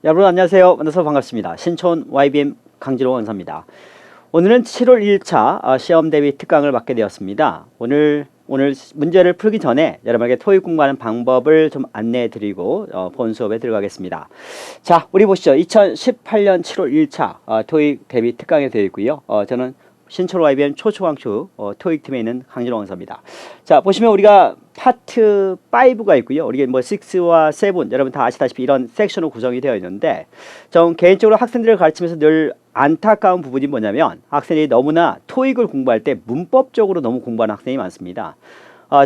여러분 안녕하세요. 만나서 반갑습니다. 신촌 YBM 강진호 원사입니다. 오늘은 7월 1차 시험 대비 특강을 맡게 되었습니다. 오늘 문제를 풀기 전에 여러분에게 토익 공부하는 방법을 좀 안내해 드리고 본 수업에 들어가겠습니다. 자, 우리 보시죠. 2018년 7월 1차 토익 대비 특강이 되어 있고요. 저는 신촌 YBM 초초강추 토익 팀에 있는 강진호 원사입니다. 자, 보시면 우리가 파트 5가 있고요. 우리가 뭐 6와 7 여러분 다 아시다시피 이런 섹션으로 구성이 되어 있는데, 전 개인적으로 학생들을 가르치면서 늘 안타까운 부분이 뭐냐면 학생들이 너무나 토익을 공부할 때 문법적으로 너무 공부하는 학생이 많습니다.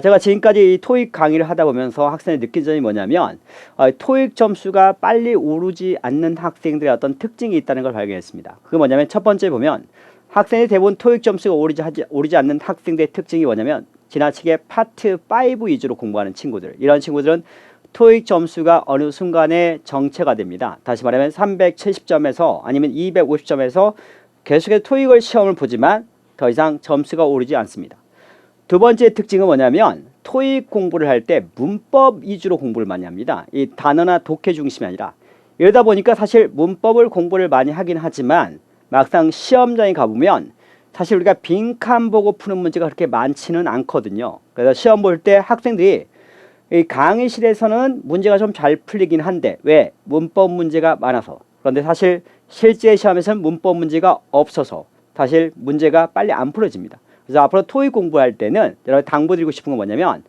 제가 지금까지 이 토익 강의를 하다 보면서 학생이 느낀 점이 뭐냐면 토익 점수가 빨리 오르지 않는 학생들의 어떤 특징이 있다는 걸 발견했습니다. 그게 뭐냐면 첫 번째 보면 학생이 대부분 토익 점수가 오르지 않는 학생들의 특징이 뭐냐면 지나치게 파트 5 위주로 공부하는 친구들. 이런 친구들은 토익 점수가 어느 순간에 정체가 됩니다. 다시 말하면 370점에서 아니면 250점에서 계속해서 토익을 시험을 보지만 더 이상 점수가 오르지 않습니다. 두 번째 특징은 뭐냐면 토익 공부를 할 때 문법 위주로 공부를 많이 합니다. 이 단어나 독해 중심이 아니라. 이러다 보니까 사실 문법을 공부를 많이 하긴 하지만 막상 시험장에 가보면 사실 우리가 빈칸 보고 푸는 문제가 그렇게 많지는 않거든요. 그래서 시험 볼 때 학생들이 이 강의실에서는 문제가 좀 잘 풀리긴 한데 왜? 문법 문제가 많아서. 그런데 사실 실제 시험에서는 문법 문제가 없어서 사실 문제가 빨리 안 풀어집니다. 그래서 앞으로 토익 공부할 때는 여러분 당부드리고 싶은 건 뭐냐면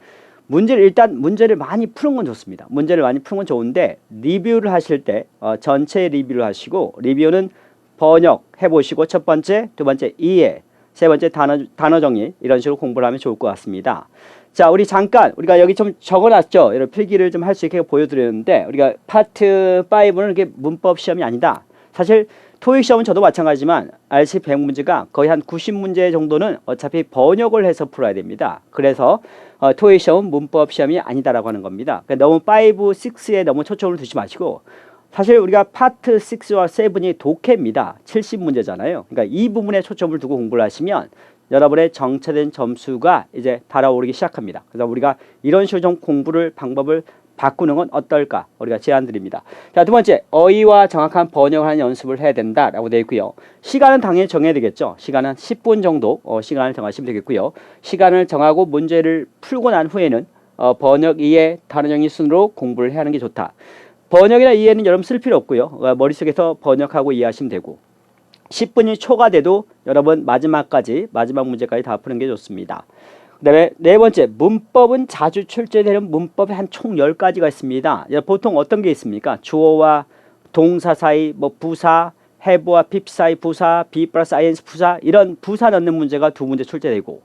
문제를 많이 푸는 건 좋습니다. 문제를 많이 푸는 건 좋은데 리뷰를 하실 때 전체 리뷰를 하시고, 리뷰는 번역해 보시고 첫 번째, 두 번째 이해, 세 번째 단어 정리, 이런 식으로 공부를 하면 좋을 것 같습니다. 자, 우리가 여기 좀 적어놨죠. 여러분 필기를 좀 할 수 있게 보여드렸는데, 우리가 파트 5는 이렇게 문법 시험이 아니다. 사실 토익 시험은 저도 마찬가지지만 RC 100문제가 거의 한 90문제 정도는 어차피 번역을 해서 풀어야 됩니다. 그래서 토익 시험은 문법 시험이 아니다라고 하는 겁니다. 그러니까 너무 5, 6에 너무 초점을 두지 마시고, 사실 우리가 파트 6와 7이 독해입니다. 70문제잖아요. 그러니까 이 부분에 초점을 두고 공부를 하시면 여러분의 정체된 점수가 이제 달아오르기 시작합니다. 그래서 우리가 이런 식으로 좀 방법을 바꾸는 건 어떨까 우리가 제안드립니다. 자, 두 번째, 어휘와 정확한 번역을 하는 연습을 해야 된다라고 되어 있고요. 시간은 당연히 정해야 되겠죠. 시간은 10분 정도 시간을 정하시면 되겠고요. 시간을 정하고 문제를 풀고 난 후에는 번역, 이해, 단어 정리 순으로 공부를 해야 하는 게 좋다. 번역이나 이해는 여러분 쓸 필요 없고요. 머릿속에서 번역하고 이해하시면 되고, 10분이 초과돼도 여러분 마지막 문제까지 다 푸는 게 좋습니다. 그 다음에 네 번째, 문법은 자주 출제되는 문법이 한 총 10가지가 있습니다. 보통 어떤 게 있습니까? 주어와 동사 사이, 뭐 부사, have와 be 사이 부사, be 플러스 ing 부사, 이런 부사 넣는 문제가 2문제 출제되고,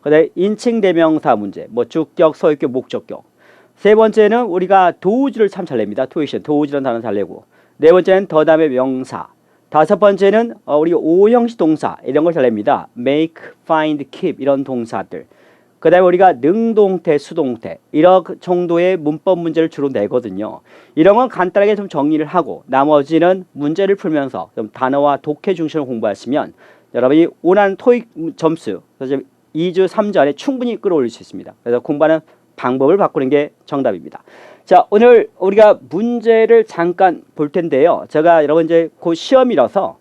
그 다음에 인칭 대명사 문제, 뭐 주격, 서유격, 목적격. 세 번째는 우리가 도우지를 참 잘 냅니다. 토익 시험 도우지라는 단어 잘 내고, 네 번째는 더 다음에 명사, 다섯 번째는 우리 오형식 동사 이런 걸 잘 냅니다. make, find, keep 이런 동사들. 그 다음에 우리가 능동태, 수동태 이런 정도의 문법 문제를 주로 내거든요. 이런 건 간단하게 좀 정리를 하고 나머지는 문제를 풀면서 좀 단어와 독해 중심으로 공부하시면 여러분이 원하는 토익 점수 2주, 3주 안에 충분히 끌어올릴 수 있습니다. 그래서 공부하는 방법을 바꾸는 게 정답입니다. 자, 오늘 우리가 문제를 잠깐 볼 텐데요. 제가 여러분 이제 곧 시험이라서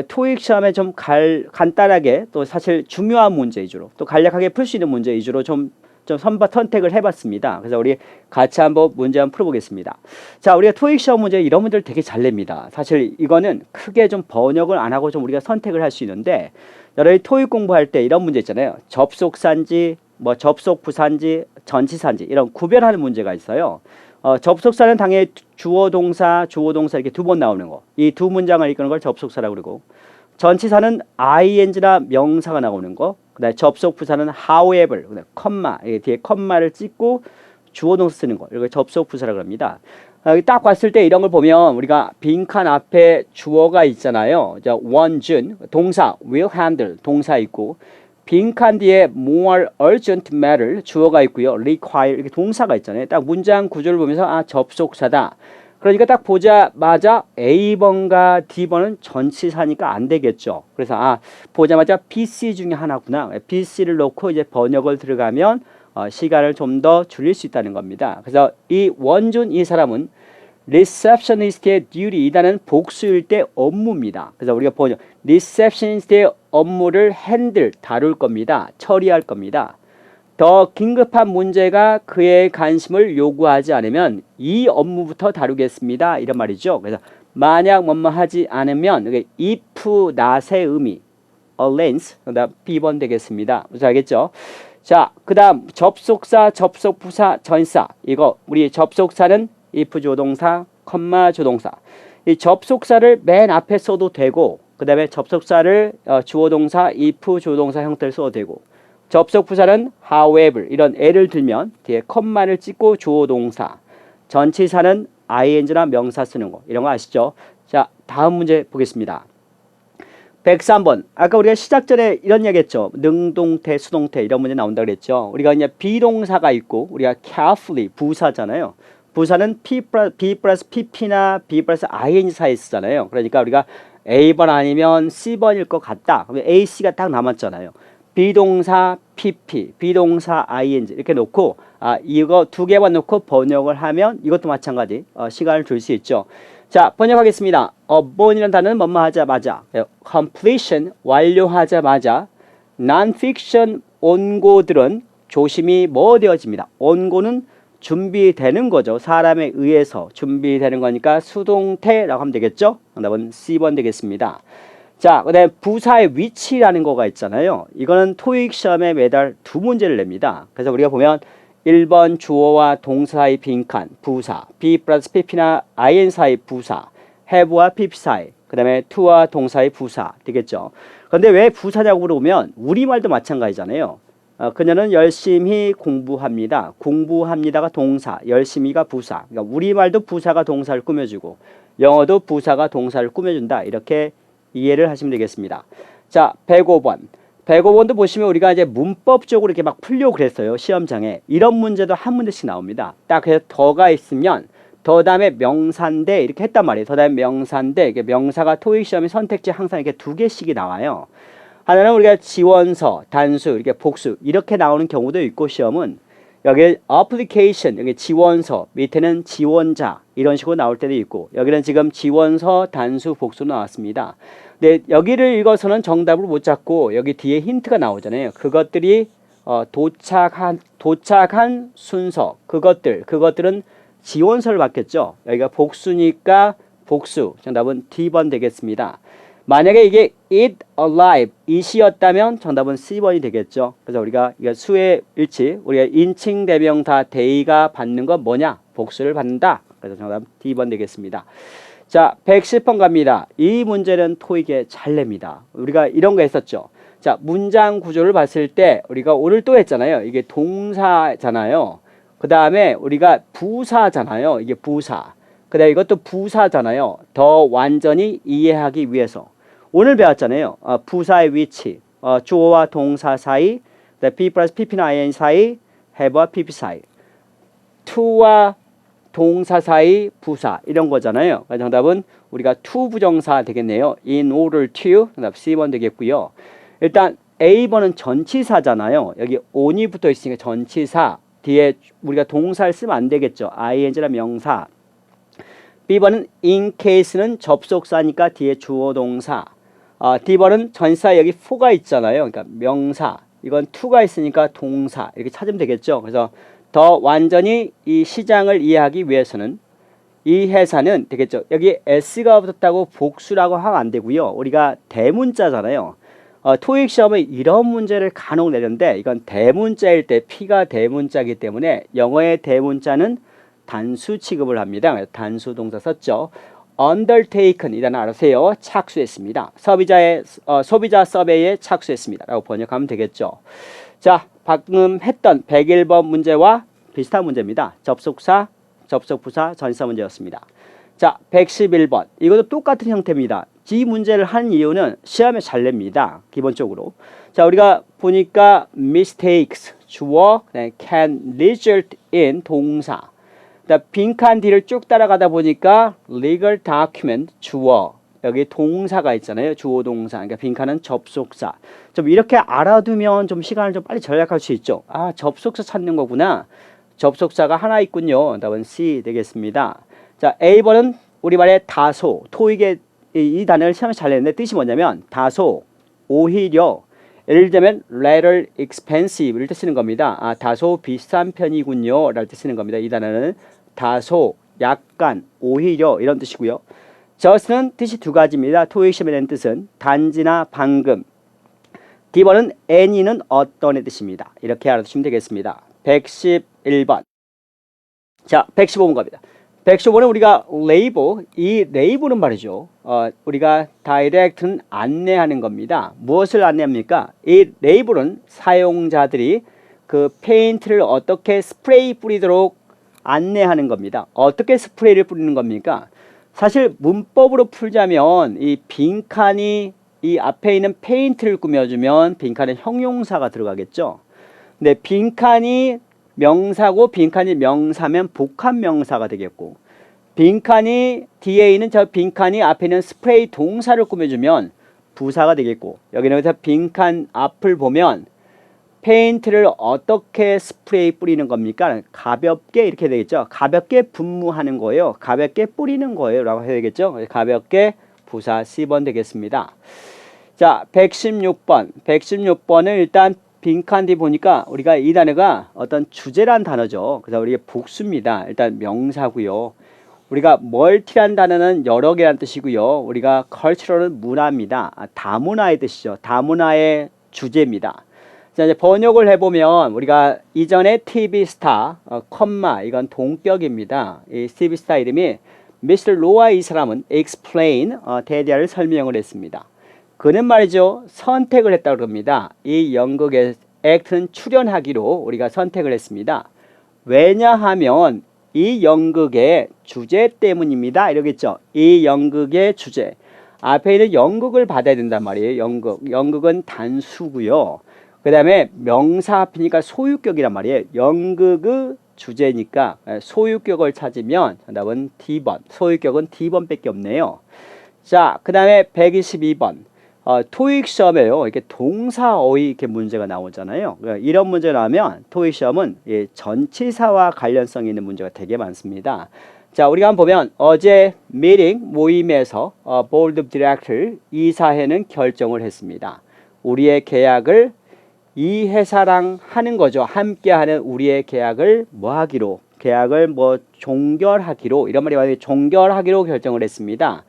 토익 시험에 좀 간단하게 또 사실 중요한 문제 위주로 또 간략하게 풀 수 있는 문제 위주로 좀 선택을 해봤습니다. 그래서 우리 같이 한번 문제 한번 풀어보겠습니다. 자, 우리가 토익 시험 문제 이런 문제를 되게 잘 냅니다. 사실 이거는 크게 좀 번역을 안 하고 좀 우리가 선택을 할 수 있는데, 여러분이 토익 공부할 때 이런 문제 있잖아요. 접속사인지 뭐 접속 부사인지 전치사인지 이런 구별하는 문제가 있어요. 접속사는 당연히 주어 동사 이렇게 2번 나오는 거. 이 두 문장을 이끄는 걸 접속사라고 그러고, 전치사는 ing나 명사가 나오는 거. 그다음에 접속 부사는 however, 컴마, 뒤에 컴마를 찍고 주어 동사 쓰는 거. 이걸 접속 부사라고 합니다. 딱 봤을 때 이런 걸 보면 우리가 빈칸 앞에 주어가 있잖아요. 원준 동사 will handle 동사 있고, 빈칸 뒤에 more urgent matter 주어가 있고요. require 이렇게 동사가 있잖아요. 딱 문장 구조를 보면서 접속사다. 그러니까 딱 보자마자 A번과 D번은 전치사니까 안 되겠죠. 그래서 보자마자 BC 중에 하나구나. BC를 놓고 이제 번역을 들어가면 시간을 좀 더 줄일 수 있다는 겁니다. 그래서 이 원준 이 사람은 receptionist의 duty 이단은 복수일 때 업무입니다. 그래서 우리가 번역 receptionist의 업무를 handle 다룰 겁니다. 처리할 겁니다. 더 긴급한 문제가 그의 관심을 요구하지 않으면 이 업무부터 다루겠습니다. 이런 말이죠. 그래서 만약 뭐뭐 하지 않으면 if not의 의미 unless 그다음 B번 되겠습니다. 무슨 알겠죠? 자, 그다음 접속사, 접속부사, 전사. 이거 우리 접속사는 if 조동사, 컴마 조동사. 이 접속사를 맨 앞에 써도 되고, 그다음에 접속사를 주어 동사, if 조동사 형태를 써도 되고, 접속부사는 however 이런 애를 들면 뒤에 컴마를 찍고 주어 동사. 전치사는 ing나 명사 쓰는 거. 이런 거 아시죠? 자, 다음 문제 보겠습니다. 103번. 아까 우리가 시작 전에 이런 얘기 했죠. 능동태, 수동태 이런 문제 나온다 그랬죠. 우리가 이제 비동사가 있고 우리가 carefully 부사잖아요. 부사는 B 플러스 PP나 B 플러스 ING 사이에 쓰잖아요. 그러니까 우리가 A번 아니면 C번일 것 같다. 그러면 A, C가 딱 남았잖아요. 비동사 PP, 비동사 ING 이렇게 놓고 이거 두 개만 놓고 번역을 하면 이것도 마찬가지 시간을 줄 수 있죠. 자, 번역하겠습니다. born이라는 단어는 뭐뭐 하자마자, completion 완료하자마자, non-fiction 원고들은 조심히 뭐 되어집니다. 원고는 준비되는 거죠. 사람에 의해서 준비되는 거니까 수동태라고 하면 되겠죠. 정답은 C번 되겠습니다. 자, 그다음에 부사의 위치라는 거가 있잖아요. 이거는 토익 시험에 매달 두 문제를 냅니다. 그래서 우리가 보면 1번 주어와 동사의 빈칸 부사, B 플러스 PP나 IN 사이 부사, have와 PP 사이, 그 다음에 to와 동사의 부사 되겠죠. 그런데 왜 부사냐고 물어보면 우리말도 마찬가지잖아요. 그녀는 열심히 공부합니다. 공부합니다가 동사, 열심히가 부사. 그러니까 우리말도 부사가 동사를 꾸며주고 영어도 부사가 동사를 꾸며준다. 이렇게 이해를 하시면 되겠습니다. 자, 105번. 105번도 보시면 우리가 이제 문법적으로 이렇게 막 풀려고 그랬어요. 시험장에. 이런 문제도 한 문제씩 나옵니다. 딱 그래서 더가 있으면 더 다음에 명사인데 이렇게 했단 말이에요. 더 다음에 명사인데 이게 명사가 토익 시험에 선택지 항상 이렇게 두 개씩이 나와요. 하나는 우리가 지원서, 단수, 이렇게 복수 이렇게 나오는 경우도 있고 시험은 여기 application, 여기 지원서, 밑에는 지원자 이런 식으로 나올 때도 있고 여기는 지금 지원서, 단수, 복수로 나왔습니다. 근데 여기를 읽어서는 정답을 못 찾고 여기 뒤에 힌트가 나오잖아요. 그것들이 도착한 순서, 그것들은 지원서를 받겠죠. 여기가 복수니까 복수, 정답은 D번 되겠습니다. 만약에 이게 it alive, it이었다면 정답은 C번이 되겠죠. 그래서 우리가 이거 수의 일치, 우리가 인칭 대명사 they가 받는 건 뭐냐? 복수를 받는다. 그래서 정답 D번 되겠습니다. 자, 110번 갑니다. 이 문제는 토익에 잘 냅니다. 우리가 이런 거 했었죠. 자, 문장 구조를 봤을 때 우리가 오늘 또 했잖아요. 이게 동사잖아요. 그 다음에 우리가 부사잖아요. 이게 부사. 그 다음에 이것도 부사잖아요. 더 완전히 이해하기 위해서. 오늘 배웠잖아요. 부사의 위치, 주어와 동사 사이, B 플러스 PP나 IN 사이, have와 PP 사이, to와 동사 사이 부사 이런 거잖아요. 정답은 우리가 to 부정사 되겠네요. in order to, 정답 C번 되겠고요. 일단 A번은 전치사잖아요. 여기 on이 붙어 있으니까 전치사 뒤에 우리가 동사를 쓰면 안 되겠죠. ing라 명사. B번은 in case는 접속사니까 뒤에 주어 동사. D번은 전사 여기 for가 있잖아요. 그러니까 명사. 이건 to가 있으니까 동사. 이렇게 찾으면 되겠죠. 그래서 더 완전히 이 시장을 이해하기 위해서는 이 회사는 되겠죠. 여기 S가 붙었다고 복수라고 하면 안 되고요. 우리가 대문자잖아요. 토익 시험에 이런 문제를 간혹 내는데 이건 대문자일 때 P가 대문자이기 때문에 영어의 대문자는 단수 취급을 합니다. 단수 동사 썼죠. undertaken 이 단어 알아세요. 착수했습니다. 소비자 서베이에 착수했습니다. 라고 번역하면 되겠죠. 자, 방금 했던 101번 문제와 비슷한 문제입니다. 접속사, 접속부사, 전사 문제였습니다. 자, 111번. 이것도 똑같은 형태입니다. 이 문제를 한 이유는 시험에 잘 냅니다. 기본적으로. 자, 우리가 보니까 mistakes, 주어, can result in 동사. 빈칸 뒤를 쭉 따라가다 보니까 legal document, 주어. 여기 동사가 있잖아요. 주어 동사. 그러니까 빈칸은 접속사. 좀 이렇게 알아두면 좀 시간을 좀 빨리 절약할 수 있죠. 접속사 찾는 거구나. 접속사가 하나 있군요. 답은 C 되겠습니다. 자, A번은 우리말의 다소, 토익의 이 단어를 시험에서 잘 냈는데 뜻이 뭐냐면 다소, 오히려, 예를 들면 rather expensive 이럴 때 쓰는 겁니다. 아, 다소 비싼 편이군요 라고 때 쓰는 겁니다. 이 단어는 다소, 약간, 오히려 이런 뜻이고요. just는 뜻이 두 가지입니다. 토익 시험에 낸 뜻은 단지나 방금. D번은 any는 어떤의 뜻입니다. 이렇게 알아두시면 되겠습니다. 111번. 자, 115번 갑니다. 115번은 우리가 label, 이 label은 말이죠. 우리가 direct는 안내하는 겁니다. 무엇을 안내합니까? 이 label은 사용자들이 그 페인트를 어떻게 스프레이 뿌리도록 안내하는 겁니다. 어떻게 스프레이를 뿌리는 겁니까? 사실 문법으로 풀자면 이 빈칸이 이 앞에 있는 페인트를 꾸며주면 빈칸에 형용사가 들어가겠죠. 근데 빈칸이 명사고 빈칸이 명사면 복합명사가 되겠고, 빈칸이 뒤에 있는 저 빈칸이 앞에 있는 스프레이 동사를 꾸며주면 부사가 되겠고, 여기는 빈칸 앞을 보면 페인트를 어떻게 스프레이 뿌리는 겁니까? 가볍게 이렇게 되겠죠. 가볍게 분무하는 거예요. 가볍게 뿌리는 거예요 라고 해야 되겠죠. 가볍게 부사 C번 되겠습니다. 자, 116번. 116번은 일단 빈칸 뒤 보니까 우리가 이 단어가 어떤 주제란 단어죠. 그래서 우리가 복수입니다. 일단 명사고요. 우리가 멀티란 단어는 여러 개란 뜻이고요. 우리가 cultural은 문화입니다. 다문화의 뜻이죠. 다문화의 주제입니다. 자, 이제 번역을 해보면 우리가 이전에 TV 스타, 컴마 이건 동격입니다. 이 TV 스타 이름이 미스터 로아 이 사람은 explain 대리아를 설명을 했습니다. 그는 말이죠 선택을 했다고 합니다. 이 연극의 액트는 출연하기로 우리가 선택을 했습니다. 왜냐하면 이 연극의 주제 때문입니다. 이러겠죠. 이 연극의 주제. 앞에 있는 연극을 받아야 된단 말이에요. 연극은 단수고요. 그 다음에 명사 앞이니까 소유격이란 말이에요. 연극의 주제니까 소유격을 찾으면 정답은 D번. 소유격은 D번밖에 없네요. 자, 그 다음에 122번. 토익 시험에요. 이렇게 동사어휘 이렇게 문제가 나오잖아요. 이런 문제 나오면 토익 시험은 전치사와 관련성이 있는 문제가 되게 많습니다. 자, 우리가 한번 보면 어제 미팅 모임에서 보드 오브 디렉터 이사회는 결정을 했습니다. 우리의 계약을 이 회사랑 하는 거죠. 함께하는 우리의 계약을 뭐 하기로, 계약을 뭐 종결하기로, 이런 말이 많이 종결하기로 결정을 했습니다.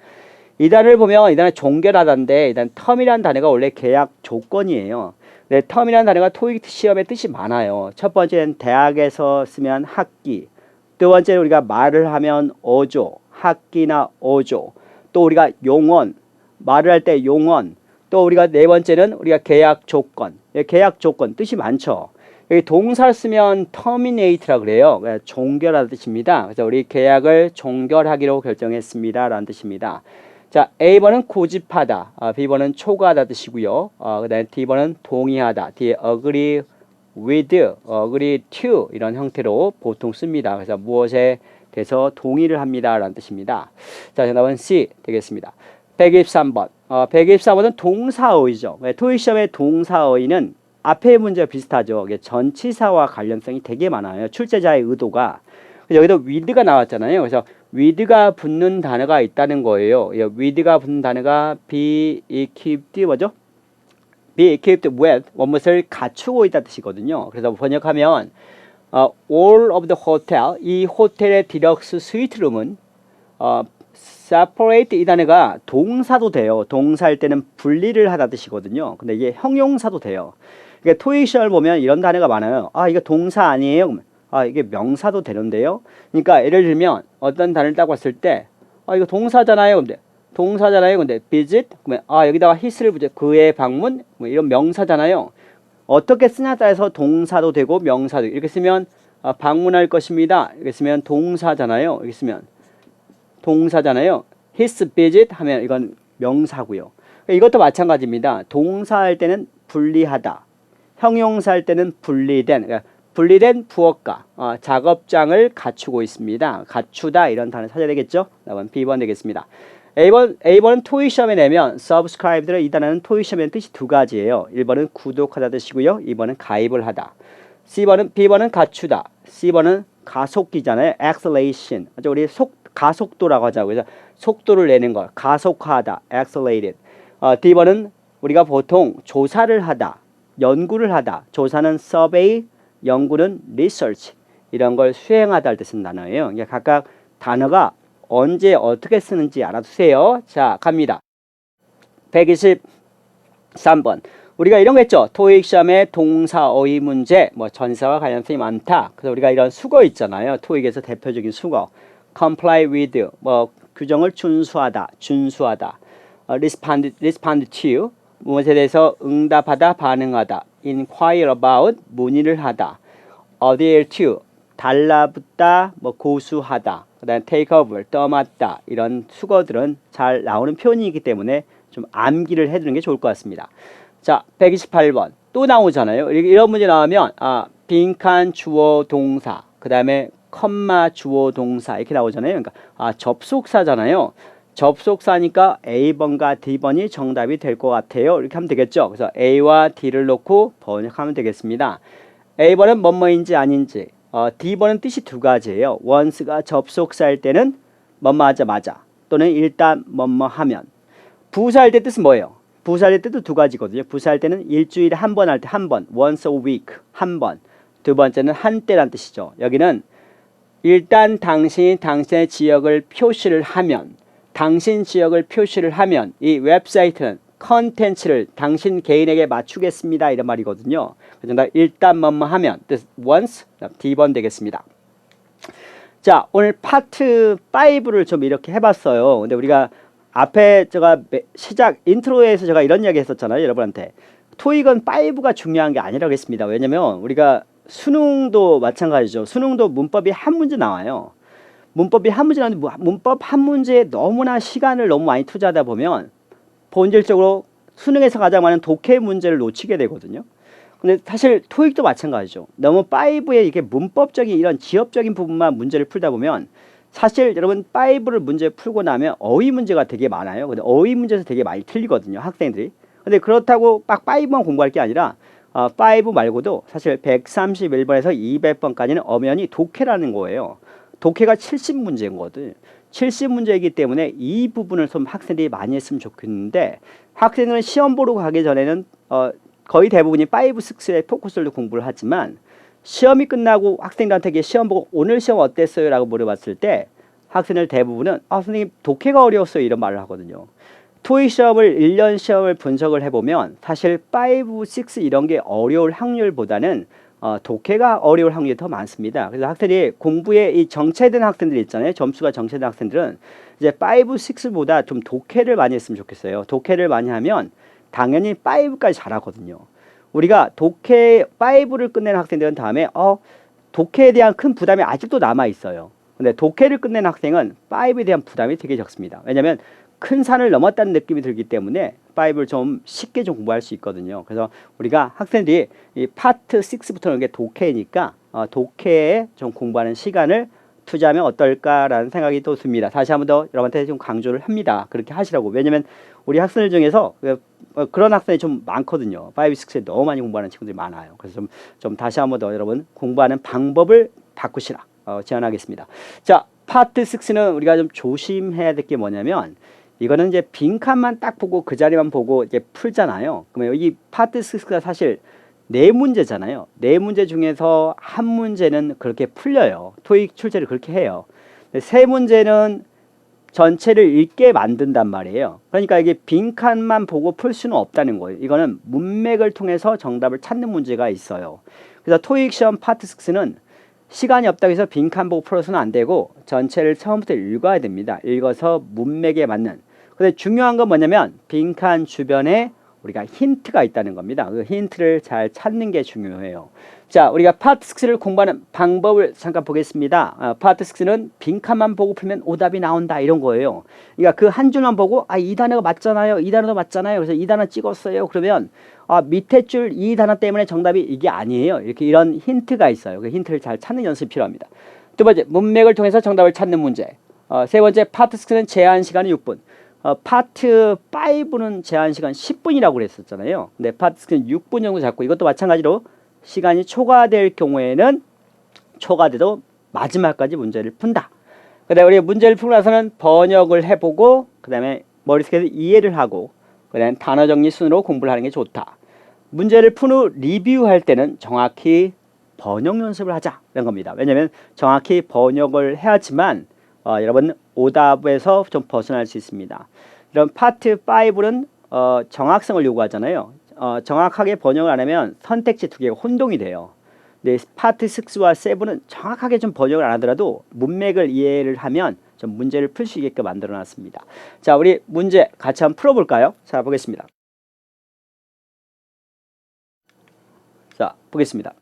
이 단어를 보면 이 단어 종결하다인데 일단 텀이라는 단어가 원래 계약 조건이에요. 네, 텀이라는 단어가 토익 시험에 뜻이 많아요. 첫 번째는 대학에서 쓰면 학기, 두 번째는 우리가 말을 하면 어조, 학기나 어조, 또 우리가 용언, 말을 할 때 용언, 또 우리가 네 번째는 우리가 계약 조건, 계약 조건 뜻이 많죠. 여기 동사를 쓰면 terminate라 그래요. 종결하는 뜻입니다. 그래서 우리 계약을 종결하기로 결정했습니다 라는 뜻입니다. 자, A번은 고집하다, B번은 초과하다 뜻이고요. 그 다음에 D번은 동의하다, 뒤에 agree with, agree to 이런 형태로 보통 씁니다. 그래서 무엇에 대해서 동의를 합니다 라는 뜻입니다. 자, 정답은 C 되겠습니다. 123번. 124번은 동사어휘죠. 토익 시험의 동사어휘는 앞의 문제와 비슷하죠. 전치사와 관련성이 되게 많아요. 출제자의 의도가. 여기도 with가 나왔잖아요. 그래서 with가 붙는 단어가 있다는 거예요. with가 붙는 단어가 be equipped 뭐죠? be equipped with 무엇을 갖추고 있다는 뜻이거든요. 그래서 번역하면 all of the hotel, 이 호텔의 디럭스 스위트룸은 separate 이 단어가 동사도 돼요. 동사일 때는 분리를 하다 뜻이거든요. 근데 이게 형용사도 돼요. 그러니까 토익 시험을 보면 이런 단어가 많아요. 아, 이거 동사 아니에요? 아, 이게 명사도 되는데요. 그러니까 예를 들면 어떤 단어를 딱 봤을 때 이거 동사잖아요. 근데 동사잖아요. 근데 visit 그러면 여기다가 his를 붙여 그의 방문 뭐 이런 명사잖아요. 어떻게 쓰냐에 따라서 동사도 되고 명사도 이렇게 쓰면 방문할 것입니다. 이렇게 쓰면 동사잖아요. 이렇게 쓰면 동사잖아요. his visit 하면 이건 명사고요. 이것도 마찬가지입니다. 동사할 때는 분리하다. 형용사할 때는 분리된, 그러니까 분리된 부업과 작업장을 갖추고 있습니다. 갖추다 이런 단어 찾아야 되겠죠? 답은 B번 되겠습니다. A번은 토익 시험에 내면 subscribe들 이 단어는 토익 시험의 뜻이 두 가지예요. 1번은 구독하다 뜻이고요. 2번은 가입을 하다. B번은 갖추다. C번은 가속기잖아요. acceleration. 우리 가속도라고 하자고. 그래서 속도를 내는 걸 가속화하다, accelerated. D번은 우리가 보통 조사를 하다, 연구를 하다. 조사는 survey, 연구는 research. 이런 걸 수행하다 할 때 쓰는 단어예요. 그러니까 각각 단어가 언제 어떻게 쓰는지 알아두세요. 자, 갑니다. 123번. 우리가 이런 거 했죠. 토익 시험의 동사 어휘 문제, 뭐 전사와 관련성이 많다. 그래서 우리가 이런 수거 있잖아요. 토익에서 대표적인 수거. comply with, 뭐 규정을 준수하다, respond to, 무엇에 대해서 응답하다, 반응하다. inquire about, 문의를 하다. adhere to, 달라붙다, 뭐 고수하다. 그다음에 take over, 떠맡다. 이런 수거들은 잘 나오는 표현이기 때문에 좀 암기를 해두는 게 좋을 것 같습니다. 자, 128번 또 나오잖아요. 이런 문제 나오면 빈칸 주어 동사, 그 다음에 컴마 주어 동사 이렇게 나오잖아요. 그러니까 접속사잖아요. 접속사니까 A번과 D번이 정답이 될 것 같아요. 이렇게 하면 되겠죠. 그래서 A와 D를 놓고 번역하면 되겠습니다. A번은 뭐뭐인지 아닌지, D번은 뜻이 두 가지예요. once가 접속사일 때는 뭐뭐하자마자 또는 일단 뭐뭐하면. 부사할 때 뜻은 뭐예요? 부사할 때 뜻도 두 가지거든요. 부사할 때는 일주일에 한 번 할 때 한 번, once a week, 한 번. 두 번째는 한때란 뜻이죠. 여기는 일단 당신이 당신의 지역을 표시를 하면, 당신 지역을 표시를 하면 이 웹사이트는 컨텐츠를 당신 개인에게 맞추겠습니다. 이런 말이거든요. 그래서 일단 뭐뭐 하면 뜻 once, D번 되겠습니다. 자, 오늘 파트 5를 좀 이렇게 해봤어요. 근데 우리가 앞에 제가 시작 인트로에서 제가 이런 이야기 했었잖아요. 여러분한테 토익은 5가 중요한 게 아니라고 했습니다. 왜냐면 우리가 수능도 마찬가지죠. 수능도 문법이 한 문제 나와요. 문법이 한 문제 나오는데 문법 한 문제에 너무나 시간을 너무 많이 투자하다 보면 본질적으로 수능에서 가장 많은 독해 문제를 놓치게 되거든요. 근데 사실 토익도 마찬가지죠. 너무 5에 이게 문법적인 이런 지엽적인 부분만 문제를 풀다 보면 사실 여러분 5를 문제 풀고 나면 어휘 문제가 되게 많아요. 근데 어휘 문제에서 되게 많이 틀리거든요. 학생들이. 근데 그렇다고 딱 5만 공부할 게 아니라 5 말고도 사실 131번에서 200번까지는 엄연히 독해라는 거예요. 독해가 70문제인 거거든. 70문제이기 때문에 이 부분을 좀 학생들이 많이 했으면 좋겠는데 학생들은 시험 보러 가기 전에는 거의 대부분이 5, 6에 포커스를 공부를 하지만 시험이 끝나고 학생들한테 시험 보고 오늘 시험 어땠어요? 라고 물어봤을 때 학생들 대부분은 선생님 독해가 어려웠어요. 이런 말을 하거든요. 토익 시험을 1년 시험을 분석을 해보면 사실 5, 6 이런 게 어려울 확률보다는 독해가 어려울 확률이 더 많습니다. 그래서 학생들이 공부에 이 정체된 학생들 있잖아요. 점수가 정체된 학생들은 이제 5, 6보다 좀 독해를 많이 했으면 좋겠어요. 독해를 많이 하면 당연히 5까지 잘하거든요. 우리가 독해 5를 끝낸 학생들은 다음에 독해에 대한 큰 부담이 아직도 남아 있어요. 근데 독해를 끝낸 학생은 5에 대한 부담이 되게 적습니다. 왜냐하면 큰 산을 넘었다는 느낌이 들기 때문에 5를 좀 쉽게 좀 공부할 수 있거든요. 그래서 우리가 학생들이 이 파트 6부터는 이게 독해니까 독해에 좀 공부하는 시간을 투자하면 어떨까라는 생각이 또 듭니다. 다시 한번 더 여러분한테 좀 강조를 합니다. 그렇게 하시라고. 왜냐면 우리 학생들 중에서 그런 학생이 좀 많거든요. 5, 6에 너무 많이 공부하는 친구들이 많아요. 그래서 좀 다시 한번 더 여러분 공부하는 방법을 바꾸시라 제안하겠습니다. 자, 파트 6는 우리가 좀 조심해야 될 게 뭐냐면 이거는 이제 빈칸만 딱 보고 그 자리만 보고 이제 풀잖아요. 그러면 여기 파트 6가 사실 4문제잖아요. 4문제 중에서 한 문제는 그렇게 풀려요. 토익 출제를 그렇게 해요. 3문제는 전체를 읽게 만든단 말이에요. 그러니까 이게 빈칸만 보고 풀 수는 없다는 거예요. 이거는 문맥을 통해서 정답을 찾는 문제가 있어요. 그래서 토익 시험 파트 6는 시간이 없다고 해서 빈칸 보고 풀어서는 안 되고 전체를 처음부터 읽어야 됩니다. 읽어서 문맥에 맞는. 근데 중요한 건 뭐냐면 빈칸 주변에 우리가 힌트가 있다는 겁니다. 그 힌트를 잘 찾는 게 중요해요. 자, 우리가 파트 6를 공부하는 방법을 잠깐 보겠습니다. 파트 6는 빈칸만 보고 풀면 오답이 나온다 이런 거예요. 그러니까 그 한 줄만 보고 이 단어가 맞잖아요. 이 단어도 맞잖아요. 그래서 이 단어 찍었어요. 그러면 밑에 줄 이 단어 때문에 정답이 이게 아니에요. 이렇게 이런 힌트가 있어요. 그 힌트를 잘 찾는 연습이 필요합니다. 두 번째, 문맥을 통해서 정답을 찾는 문제. 세 번째, 파트 6는 제한 시간이 6분. 파트 5는 제한 시간 10분이라고 그랬었잖아요. 근데 파트 6는 6분 정도 잡고 이것도 마찬가지로 시간이 초과될 경우에는 초과돼도 마지막까지 문제를 푼다. 그다음에 우리 문제를 풀고 나서는 번역을 해보고 그다음에 머릿속에서 이해를 하고 그다음에 단어 정리 순으로 공부를 하는 게 좋다. 문제를 푼 후 리뷰할 때는 정확히 번역 연습을 하자 이런 겁니다. 왜냐하면 정확히 번역을 해야지만 여러분 오답에서 좀 벗어날 수 있습니다. 이런 파트 5는 정확성을 요구하잖아요. 정확하게 번역을 안 하면 선택지 두 개가 혼동이 돼요. 근데 파트 6와 7은 정확하게 좀 번역을 안 하더라도 문맥을 이해를 하면 좀 문제를 풀 수 있게끔 만들어 놨습니다. 자, 우리 문제 같이 한번 풀어볼까요? 자, 보겠습니다. 자, 보겠습니다.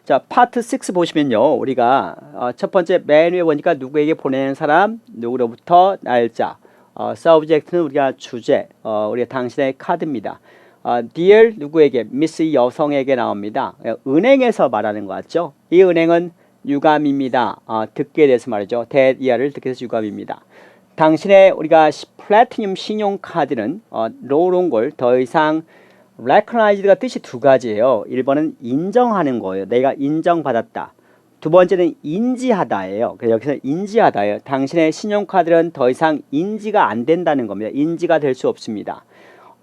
자, 파트 6 보시면요. 우리가 첫 번째 맨 위에 보니까 누구에게 보내는 사람, 누구로부터 날짜, subject는 우리가 주제, 우리가 당신의 카드입니다. dear 누구에게, miss 여성에게 나옵니다. 은행에서 말하는 것 같죠? 이 은행은 유감입니다. 듣게 돼서 말이죠. that year를 듣게 돼서 유감입니다. 당신의 우리가 플래티늄 신용카드는 로롱골 더 이상 recognized가 뜻이 두 가지예요. 1번은 인정하는 거예요. 내가 인정받았다. 두 번째는 인지하다예요. 그래서 여기서 인지하다예요. 당신의 신용카드는 더 이상 인지가 안 된다는 겁니다. 인지가 될 수 없습니다.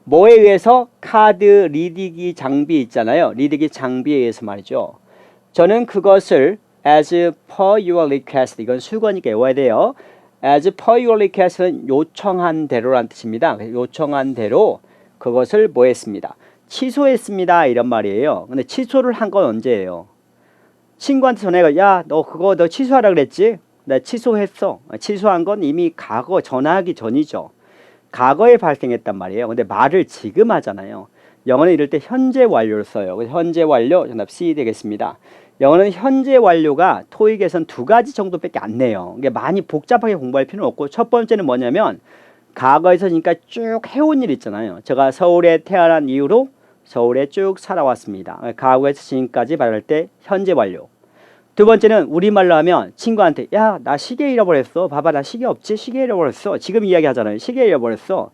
뭐에 의해서? 카드 리디기 장비 있잖아요. 리디기 장비에 의해서 말이죠. 저는 그것을 as per your request, 이건 수거니까 외워야 돼요. as per your request는 요청한 대로란 뜻입니다. 요청한 대로 그것을 뭐 했습니다? 취소했습니다. 이런 말이에요. 근데 취소를 한 건 언제예요? 친구한테 전화해가 야, 너 그거 너 취소하라 그랬지? 나 취소했어. 취소한 건 이미 과거 전화하기 전이죠. 과거에 발생했단 말이에요. 근데 말을 지금 하잖아요. 영어는 이럴 때 현재 완료를 써요. 그래서 현재 완료 정답 C 되겠습니다. 영어는 현재 완료가 토익에선 두 가지 정도밖에 안 내요. 이게 많이 복잡하게 공부할 필요는 없고 첫 번째는 뭐냐면 과거에서 지금까 쭉 해온 일 있잖아요. 제가 서울에 태어난 이후로 서울에 쭉 살아왔습니다. 과거에서 지금까지 말할 때 현재 완료. 두 번째는 우리말로 하면 친구한테 야, 나 시계 잃어버렸어. 봐봐, 나 시계 없지? 시계 잃어버렸어. 지금 이야기 하잖아요. 시계 잃어버렸어.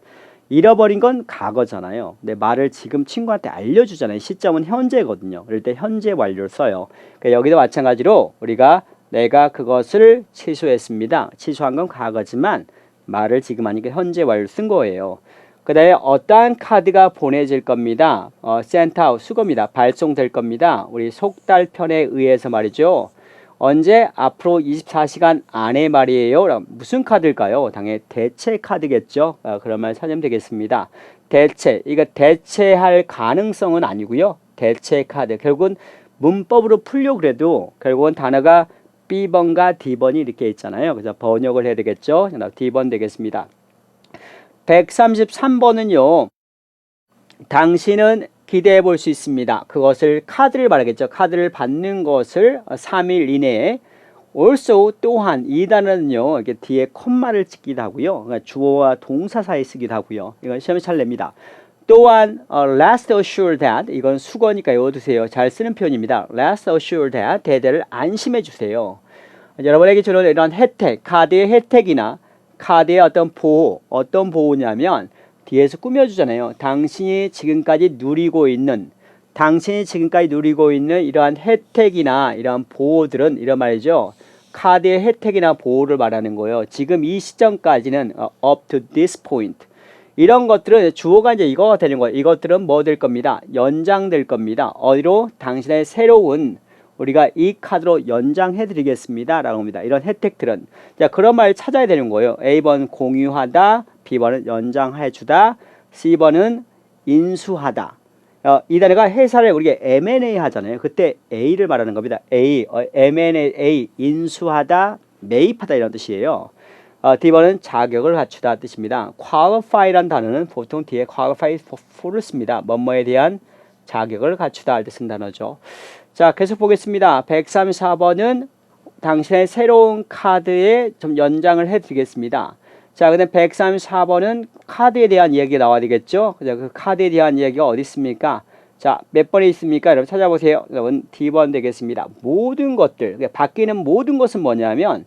잃어버린 건 과거잖아요. 근데 말을 지금 친구한테 알려주잖아요. 시점은 현재거든요. 그럴 때 현재 완료를 써요. 그러니까 여기도 마찬가지로 우리가 내가 그것을 취소했습니다. 취소한 건 과거지만 말을 지금 하니까 현재 완료를 쓴 거예요. 그 다음에 어떠한 카드가 보내질 겁니다. sent out, 수거입니다. 발송될 겁니다. 우리 속달편에 의해서 말이죠. 언제? 앞으로 24시간 안에 말이에요. 무슨 카드일까요? 당연히 대체 카드겠죠. 그런 말 찾으면 되겠습니다. 대체, 이거 대체할 가능성은 아니고요. 대체 카드. 결국은 문법으로 풀려고 그래도 결국은 단어가 B번과 D번이 이렇게 있잖아요. 그래서 번역을 해야 되겠죠. D번 되겠습니다. 133번은요. 당신은 기대해 볼 수 있습니다. 그것을 카드를 말하겠죠. 카드를 받는 것을 3일 이내에 also 또한 이 단어는요. 이렇게 뒤에 콤마를 찍기도 하고요. 그러니까 주어와 동사 사이에 쓰기도 하고요. 이건 시험에 잘 냅니다. 또한 rest assured that 이건 수거니까 외워두세요. 잘 쓰는 표현입니다. rest assured that 대대를 안심해 주세요. 여러분에게 주는 이런 혜택, 카드의 혜택이나 카드의 어떤 보호, 어떤 보호냐면 뒤에서 꾸며주잖아요. 당신이 지금까지 누리고 있는 이러한 혜택이나 이러한 보호들은 이런 말이죠. 카드의 혜택이나 보호를 말하는 거예요. 지금 이 시점까지는 up to this point. 이런 것들은 주어가 이제 이거가 되는 거예요. 이것들은 뭐 될 겁니다. 연장될 겁니다. 어디로? 당신의 새로운 우리가 이 카드로 연장해 드리겠습니다 라고 합니다. 이런 혜택들은 자 그런 말을 찾아야 되는 거예요. A번 공유하다, B번은 연장해 주다, C번은 인수하다. 이 단어가 회사를 우리가 M&A 하잖아요. 그때 A를 말하는 겁니다. M&A, 인수하다, 매입하다 이런 뜻이에요. D번은 자격을 갖추다 뜻입니다. qualify라는 단어는 보통 뒤에 qualify for를 씁니다. 뭐뭐에 대한 자격을 갖추다 할 때 쓴 단어죠. 자, 계속 보겠습니다. 134번은 당신의 새로운 카드에 좀 연장을 해드리겠습니다. 자, 근데 134번은 카드에 대한 이야기가 나와야 되겠죠? 그 카드에 대한 이야기가 어디 있습니까? 자, 몇 번에 있습니까? 여러분 찾아보세요. 여러분 D번 되겠습니다. 모든 것들, 바뀌는 모든 것은 뭐냐면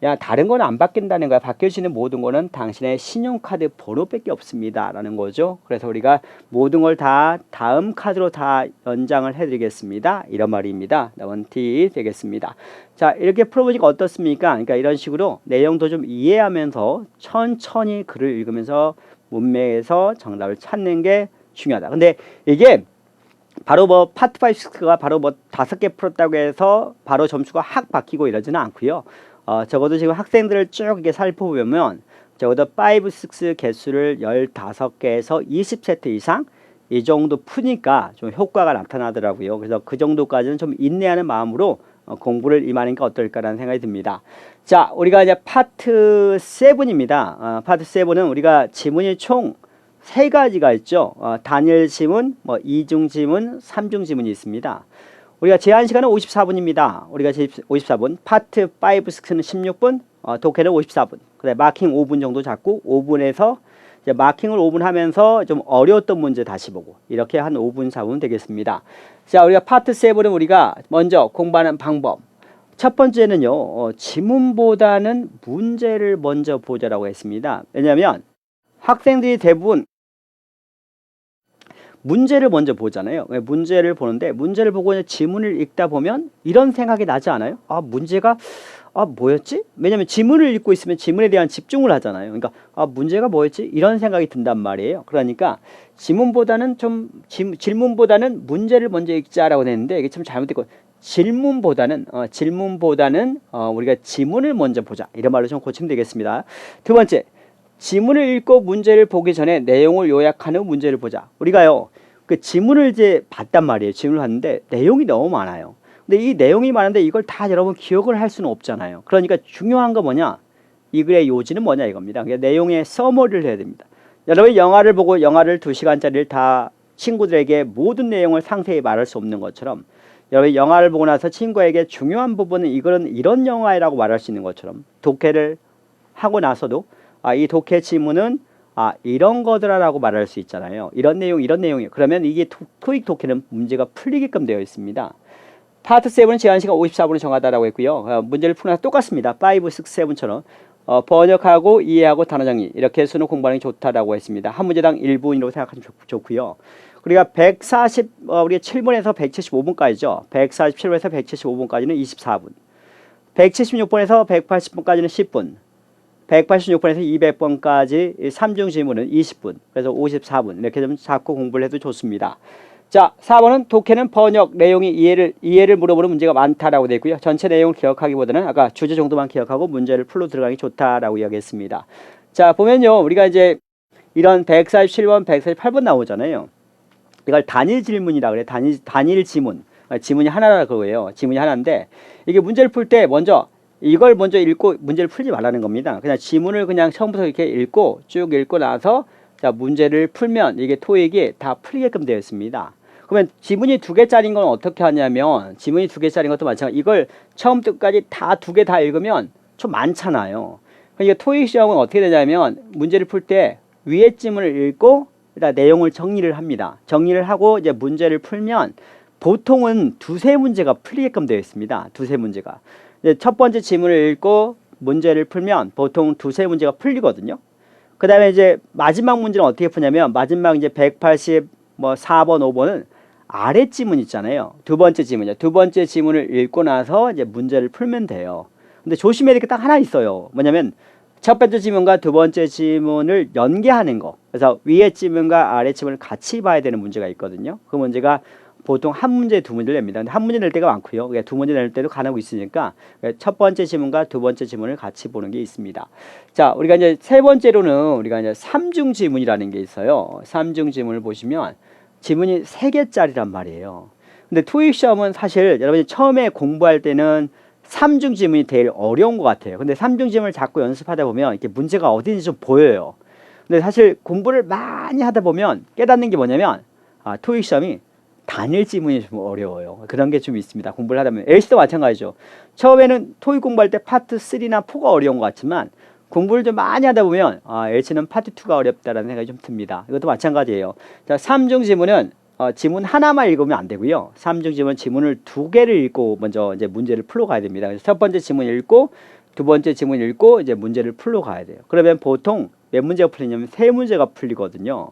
야, 다른 건 안 바뀐다는 거야. 바뀔 수 있는 모든 거는 당신의 신용카드 번호밖에 없습니다. 라는 거죠. 그래서 우리가 모든 걸 다 다음 카드로 다 연장을 해드리겠습니다. 이런 말입니다. 원티 되겠습니다. 자, 이렇게 풀어보니까 어떻습니까? 그러니까 이런 식으로 내용도 좀 이해하면서 천천히 글을 읽으면서 문맥에서 정답을 찾는 게 중요하다. 근데 이게 바로 뭐 파트 5, 6가 바로 뭐 5개 풀었다고 해서 바로 점수가 확 바뀌고 이러지는 않고요. 적어도 지금 학생들을 쭉 이렇게 살펴보면 적어도 5, 6 개수를 15개에서 20세트 이상 이 정도 푸니까 좀 효과가 나타나더라고요. 그래서 그 정도까지는 좀 인내하는 마음으로 공부를 임하니까 어떨까라는 생각이 듭니다. 자, 우리가 이제 파트 7입니다. 파트 7은 우리가 지문이 총 3가지가 있죠. 단일 지문, 뭐 2중 지문, 3중 지문이 있습니다. 우리가 제한 시간은 54분입니다. 우리가 54분, 파트 5, 6는 16분, 독해는 54분. 그다음에 마킹 5분 정도 잡고 5분에서 이제 마킹을 5분 하면서 좀 어려웠던 문제 다시 보고 이렇게 한 5분 4분 되겠습니다. 자, 우리가 파트 7은 우리가 먼저 공부하는 방법. 첫 번째는요, 지문보다는 문제를 먼저 보자라고 했습니다. 왜냐하면 학생들이 대부분 문제를 먼저 보잖아요. 문제를 보는데 문제를 보고 지문을 읽다 보면 이런 생각이 나지 않아요? 문제가 뭐였지? 왜냐면 지문을 읽고 있으면 지문에 대한 집중을 하잖아요. 그러니까 문제가 뭐였지? 이런 생각이 든단 말이에요. 그러니까 질문보다는 문제를 먼저 읽자라고 했는데 이게 참 잘못됐고 질문보다는 우리가 지문을 먼저 보자. 이런 말로 좀 고치면 되겠습니다. 두 번째, 지문을 읽고 문제를 보기 전에 내용을 요약하는 문제를 보자. 우리가요, 그 지문을 이제 봤단 말이에요. 지문을 봤는데 내용이 너무 많아요. 근데 이 내용이 많은데 이걸 다 여러분 기억을 할 수는 없잖아요. 그러니까 중요한 거 뭐냐? 이 글의 요지는 뭐냐 이겁니다. 그러니까 내용의 서머리를 해야 됩니다. 여러분이 영화를 보고 영화를 2시간짜리를 다 친구들에게 모든 내용을 상세히 말할 수 없는 것처럼 여러분이 영화를 보고 나서 친구에게 중요한 부분은 이거는 이런 영화라고 말할 수 있는 것처럼 독해를 하고 나서도 이 독해 지문은 이런 거더라라고 말할 수 있잖아요. 이런 내용이 그러면 이게 토익 독해는 문제가 풀리게끔 되어 있습니다. 파트 7은 제한시간 54분을 정하다라고 했고요. 문제를 푸는 똑같습니다. 5, 6, 7처럼 번역하고 이해하고 단어 정리 이렇게 수능 공부하는 게 좋다라고 했습니다. 한 문제당 1분이라고 생각하면 좋고요. 우리가 147분에서 175분까지죠. 147분에서 175분까지는 24분. 176분에서 180분까지는 10분. 186번에서 200번까지 3중 지문은 20분, 그래서 54분 이렇게 좀 잡고 공부를 해도 좋습니다. 자, 4번은 독해는 번역, 내용이 이해를 물어보는 문제가 많다라고 되어 있고요. 전체 내용을 기억하기보다는 아까 주제 정도만 기억하고 문제를 풀로 들어가기 좋다라고 이야기했습니다. 자, 보면요, 우리가 이제 이런 147번, 148번 나오잖아요. 이걸 단일 질문이라고 그래. 단일 지문. 지문이 하나라 그거예요. 지문이 하나인데 이게 문제를 풀 때 먼저 이걸 먼저 읽고 문제를 풀지 말라는 겁니다. 그냥 지문을 그냥 처음부터 이렇게 쭉 읽고 나서 자, 문제를 풀면 이게 토익이 다 풀리게끔 되어 있습니다. 그러면 지문이 2개짜리인 건 어떻게 하냐면 지문이 2개짜리인 것도 마찬가지. 이걸 처음부터까지 다 2개 다 읽으면 좀 많잖아요. 그러니까 토익 시험은 어떻게 되냐면 문제를 풀 때 위에 지문을 읽고 일단 내용을 정리를 합니다. 정리를 하고 이제 문제를 풀면 보통은 2-3문제가 풀리게끔 되어 있습니다. 2-3문제가. 첫 번째 지문을 읽고 문제를 풀면 보통 2-3문제가 풀리거든요. 그 다음에 이제 마지막 문제는 어떻게 푸냐면 마지막 이제 184번, 5번은 아래 지문 있잖아요. 두 번째 지문이요. 두 번째 지문을 읽고 나서 이제 문제를 풀면 돼요. 근데 조심해야 될 게 딱 하나 있어요. 뭐냐면 첫 번째 지문과 두 번째 지문을 연계하는 거. 그래서 위에 지문과 아래 지문을 같이 봐야 되는 문제가 있거든요. 그 문제가 보통 한 문제, 2문제를 냅니다. 근데 한 문제 낼 때가 많고요. 2문제 낼 때도 가능하고 있으니까 첫 번째 지문과 두 번째 지문을 같이 보는 게 있습니다. 자, 우리가 이제 세 번째로는 우리가 이제 3중 지문이라는 게 있어요. 3중 지문을 보시면 지문이 3개짜리란 말이에요. 근데 토익 시험은 사실 여러분이 처음에 공부할 때는 3중 지문이 제일 어려운 것 같아요. 근데 3중 지문을 자꾸 연습하다 보면 이렇게 문제가 어딘지 좀 보여요. 근데 사실 공부를 많이 하다 보면 깨닫는 게 뭐냐면 토익 시험이 단일 지문이 좀 어려워요. 그런 게 좀 있습니다. 공부를 하다 보면. LC도 마찬가지죠. 처음에는 토익 공부할 때 파트 3나 4가 어려운 것 같지만 공부를 좀 많이 하다 보면 LC는 파트 2가 어렵다라는 생각이 좀 듭니다. 이것도 마찬가지예요. 자, 3중 지문은 지문 하나만 읽으면 안 되고요. 3중 지문 지문을 2개를 읽고 먼저 이제 문제를 풀러 가야 됩니다. 그래서 첫 번째 지문 읽고 두 번째 지문 읽고 이제 문제를 풀러 가야 돼요. 그러면 보통 몇 문제가 풀리냐면 세 문제가 풀리거든요.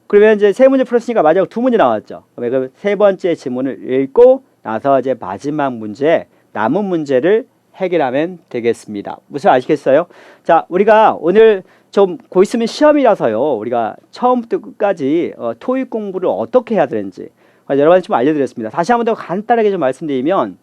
그러면 이제 세 문제 풀었으니까 마지막 두 문제 나왔죠. 그럼 세 번째 지문을 읽고 나서 이제 마지막 문제, 남은 문제를 해결하면 되겠습니다. 무슨 아시겠어요? 자, 우리가 오늘 좀 곧 있으면 시험이라서요. 우리가 처음부터 끝까지 토익 공부를 어떻게 해야 되는지 여러분한테 좀 알려드렸습니다. 다시 한번 더 간단하게 좀 말씀드리면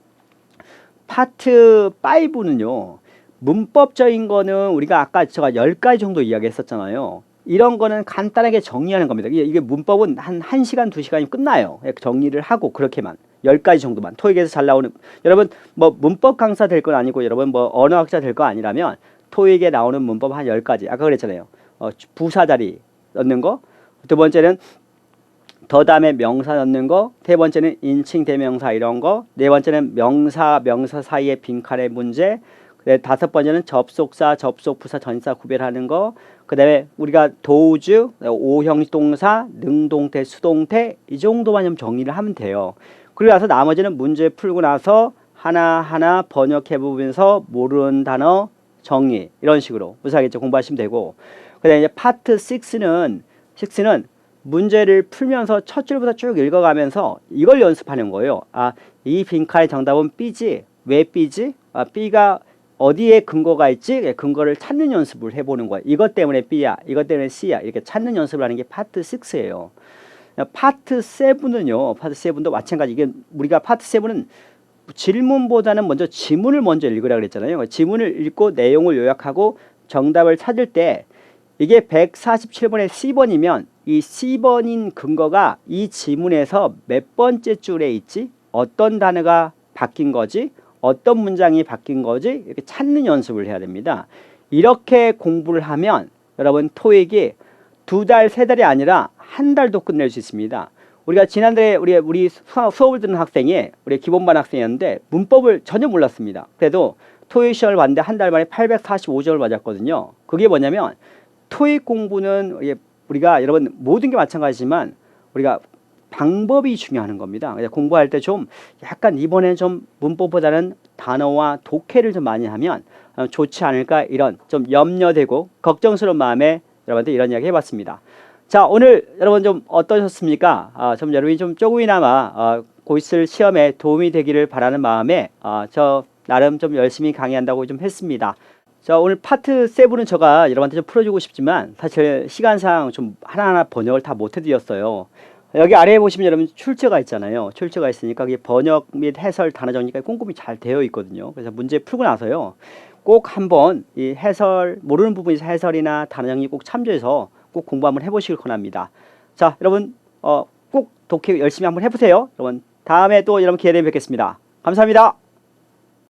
파트 5는요. 문법적인 거는 우리가 아까 제가 10가지 정도 이야기했었잖아요. 이런 거는 간단하게 정리하는 겁니다. 이게 문법은 한 1시간, 2시간이면 끝나요. 정리를 하고 그렇게만. 10가지 정도만. 토익에서 잘 나오는 여러분 뭐 문법 강사 될 건 아니고 여러분 뭐 언어학자 될 거 아니라면 토익에 나오는 문법 한 10가지. 아까 그랬잖아요. 부사 자리 넣는 거. 두 번째는 더 다음에 명사 넣는 거. 세 번째는 인칭 대명사 이런 거. 네 번째는 명사 사이의 빈칸의 문제. 다섯 번째는 접속사, 접속부사, 전치사 구별하는 거. 그 다음에 우리가 도우주, 오형동사, 능동태, 수동태 이 정도만 좀 정리를 하면 돼요. 그리고 나서 나머지는 문제 풀고 나서 하나하나 번역해 보면서 모르는 단어 정리 이런 식으로 무슨 알겠죠? 공부하시면 되고. 그 다음에 이제 파트 6는 문제를 풀면서 첫 줄부터 쭉 읽어가면서 이걸 연습하는 거예요. 아, 이 빈칸의 정답은 B지. 왜 B지? 아, B가 어디에 근거가 있지? 근거를 찾는 연습을 해보는 거예요. 이것 때문에 B야, 이것 때문에 C야 이렇게 찾는 연습을 하는 게 파트 6예요. 파트 7은요. 파트 7도 마찬가지. 이게 우리가 파트 7은 질문보다는 먼저 지문을 먼저 읽으라 그랬잖아요. 지문을 읽고 내용을 요약하고 정답을 찾을 때 이게 147번에 C번이면 이 C번인 근거가 이 지문에서 몇 번째 줄에 있지? 어떤 단어가 바뀐 거지? 어떤 문장이 바뀐 거지? 이렇게 찾는 연습을 해야 됩니다. 이렇게 공부를 하면 여러분 토익이 2달, 3달이 아니라 한 달도 끝낼 수 있습니다. 우리가 지난달에 우리 수업을 듣는 학생이 우리 기본반 학생이었는데 문법을 전혀 몰랐습니다. 그래도 토익 시험을 봤는데 한 달 만에 845점을 맞았거든요. 그게 뭐냐면 토익 공부는 우리가 여러분 모든 게 마찬가지지만 우리가 방법이 중요한 겁니다. 공부할 때 좀 약간 이번에 좀 문법보다는 단어와 독해를 좀 많이 하면 좋지 않을까 이런 좀 염려되고 걱정스러운 마음에 여러분한테 이런 이야기 해봤습니다. 자, 오늘 여러분 좀 어떠셨습니까? 좀 여러분이 좀 조금이나마 곧 있을 시험에 도움이 되기를 바라는 마음에 저 나름 좀 열심히 강의한다고 좀 했습니다. 자, 오늘 파트 7은 제가 여러분한테 좀 풀어주고 싶지만 사실 시간상 좀 하나하나 번역을 다 못해드렸어요. 여기 아래에 보시면 여러분 출제가 있잖아요. 출제가 있으니까 그게 번역 및 해설 단어 정리가 꼼꼼히 잘 되어 있거든요. 그래서 문제 풀고 나서요. 꼭 한번 이 해설 모르는 부분에서 해설이나 단어 정리 꼭 참조해서 꼭 공부 한번 해보시길 권합니다. 자, 여러분 꼭 독해 열심히 한번 해보세요. 여러분 다음에 또 여러분 기회 되면 뵙겠습니다. 감사합니다.